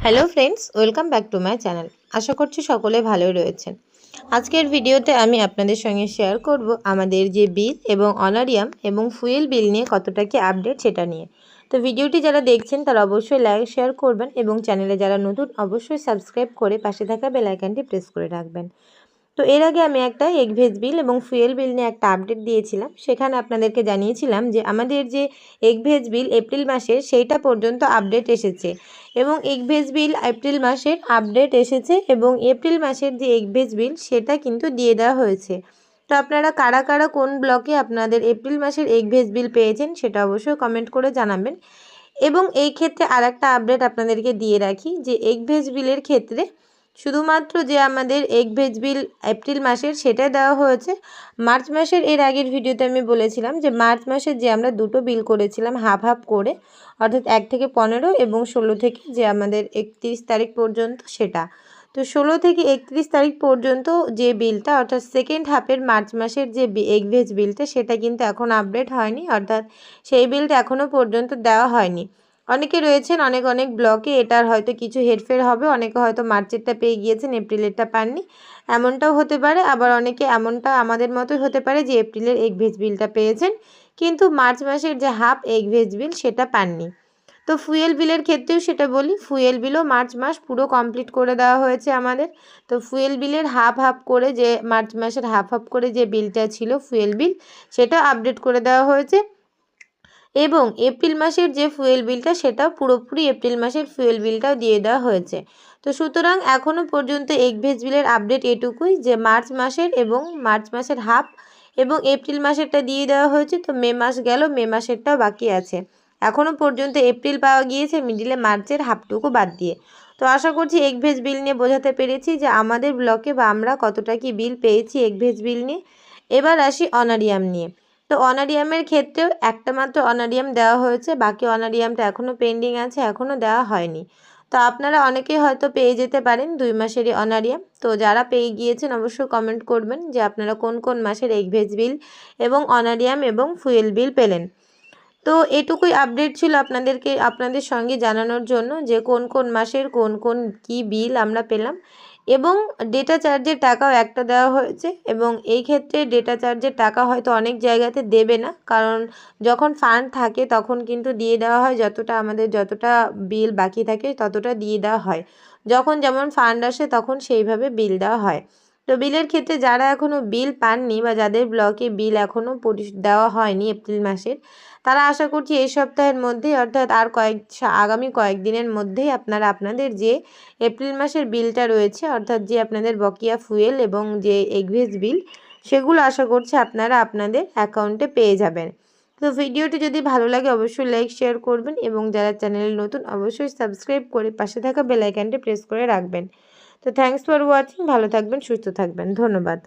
Hello friends, welcome back to my channel. আশা করছি সকলে ভালোই রয়েছেন। আজকের ভিডিওতে আমি আপনাদের সঙ্গে শেয়ার করব আমাদের যে বিল এবং অনারিয়াম এবং ফুয়েল বিল নিয়ে কতটা কি আপডেট সেটা নিয়ে। তো ভিডিওটি যারা দেখছেন তারা অবশ্যই লাইক শেয়ার করবেন এবং চ্যানেলে যারা নতুন অবশ্যই সাবস্ক্রাইব করে পাশে থাকা বেল আইকনটি প্রেস করে রাখবেন। তো এর আগে আমি একটা এগ ভেজ বিল এবং ফুয়েল বিল নিয়ে একটা আপডেট দিয়েছিলাম। সেখানে আপনাদেরকে জানিয়েছিলাম যে আমাদের যে এগ ভেজ বিল এপ্রিল মাসের সেইটা পর্যন্ত আপডেট এসেছে এবং এগ ভেজ বিল এপ্রিল মাসের আপডেট এসেছে এবং এপ্রিল মাসের যে এগ ভেজ বিল সেটা কিন্তু দিয়ে দেওয়া হয়েছে। তো আপনারা কারা কারা কোন ব্লকে আপনাদের এপ্রিল মাসের এগ ভেজ বিল পেয়েছেন সেটা অবশ্যই কমেন্ট করে জানাবেন। এবং এই ক্ষেত্রে আরেকটা আপডেট আপনাদেরকে দিয়ে রাখি যে এগ ভেজ বিলের ক্ষেত্রে শুধুমাত্র যে আমাদের এগ ভেজ বিল এপ্রিল মাসের সেটা দেওয়া হয়েছে। মার্চ মাসের এর আগের ভিডিওতে আমি বলেছিলাম যে মার্চ মাসের যে আমরা দুটো বিল করেছিলাম হাফ হাফ করে, অর্থাৎ 1 থেকে 15 এবং 16 থেকে যে আমাদের 31 তারিখ পর্যন্ত সেটা। তো 16 থেকে 31 তারিখ পর্যন্ত যে বিলটা অর্থাৎ সেকেন্ড হাফের মার্চ মাসের যে এগ ভেজ বিলটা সেটা কিন্তু এখন আপডেট হয়নি, অর্থাৎ সেই বিলটা এখনও পর্যন্ত দেওয়া হয়নি। অনেকে রয়েছেন অনেক ব্লকে এটার হয়তো কিছু হেরফের হবে, অনেকে হয়তো মার্চেরটা পেয়ে গিয়েছেন এপ্রিলেরটা পাননি, এমনটাও হতে পারে। আবার অনেকে এমনটা আমাদের মতোই হতে পারে যে এপ্রিলের এগ ভেজ বিলটা পেয়েছেন কিন্তু মার্চ মাসের যে হাফ এগ ভেজ বিল সেটা পাননি। তো ফুয়েল বিলের ক্ষেত্রেও সেটা বলি, ফুয়েল বিলও মার্চ মাস পুরো কমপ্লিট করে দেওয়া হয়েছে আমাদের। তো ফুয়েল বিলের হাফ হাফ করে যে মার্চ মাসের হাফ হাফ করে যে বিলটা ছিল ফুয়েল বিল সেটা আপডেট করে দেওয়া হয়েছে এবং এপ্রিল মাসের যে ফুয়েল বিলটা সেটাও পুরোপুরি এপ্রিল মাসের ফুয়েল বিলটাও দিয়ে দেওয়া হয়েছে। তো সুতরাং এখনও পর্যন্ত এগ ভেজ বিলের আপডেট এটুকুই যে মার্চ মাসের এবং মার্চ মাসের হাফ এবং এপ্রিল মাসেরটা দিয়ে দেওয়া হয়েছে। তো মে মাস গেল, মে মাসেরটাও বাকি আছে। এখনও পর্যন্ত এপ্রিল পাওয়া গিয়েছে, মিডিলে মার্চের হাফটুকু বাদ দিয়ে। তো আশা করছি এগ ভেজ বিল নিয়ে বোঝাতে পেরেছি যে আমাদের ব্লকে বা আমরা কতটা কি বিল পেয়েছি এগ ভেজ বিল নিয়ে। এবার আসি অনারিয়াম নিয়ে। তো অনারিয়ামের ক্ষেত্রেও একটা মাত্র অনারিয়াম দেওয়া হয়েছে, বাকি অনারিয়ামটা এখনও পেন্ডিং আছে, এখনও দেওয়া হয়নি। তো আপনারা অনেকেই হয়তো পেয়ে যেতে পারেন 2 মাসেরই অনারিয়াম। তো যারা পেয়ে গিয়েছেন অবশ্যই কমেন্ট করবেন যে আপনারা কোন কোন মাসের এগ ভেজ বিল এবং অনারিয়াম এবং ফুয়েল বিল পেলেন। তো এটুকুই আপডেট ছিল আপনাদের সঙ্গে জানানোর জন্য যে কোন কোন মাসের কোন কোন কি বিল আমরা পেলাম এবং ডেটা চার্জের টাকাও একটা দেওয়া হয়েছে এবং এই ক্ষেত্রে ডেটা চার্জের টাকা হয়তো অনেক জায়গাতে দেবে না, কারণ যখন ফান্ড থাকে তখন কিন্তু দিয়ে দেওয়া হয়, যতটা বিল বাকি থাকে ততটা দিয়ে দেওয়া হয়। যখন যেমন ফান্ড আসে তখন সেইভাবে বিল দেওয়া হয়। তো বিলের ক্ষেত্রে যারা এখনও বিল পাননি বা যাদের ব্লকে বিল এখনও দেওয়া হয়নি এপ্রিল মাসের, তারা আশা করছি এই সপ্তাহের মধ্যেই অর্থাৎ আর আগামী কয়েকদিনের মধ্যেই আপনারা আপনাদের যে এপ্রিল মাসের বিলটা রয়েছে অর্থাৎ যে আপনাদের বকেয়া ফুয়েল এবং যে এগ ভেজ বিল সেগুলো আশা করছি আপনারা আপনাদের অ্যাকাউন্টে পেয়ে যাবেন। তো ভিডিওটি যদি ভালো লাগে অবশ্যই লাইক শেয়ার করবেন এবং যারা চ্যানেলে নতুন অবশ্যই সাবস্ক্রাইব করে পাশে থাকা বেল আইকনটি প্রেস করে রাখবেন। তো থ্যাঙ্কস ফর ওয়াচিং, ভালো থাকবেন, সুস্থ থাকবেন, ধন্যবাদ।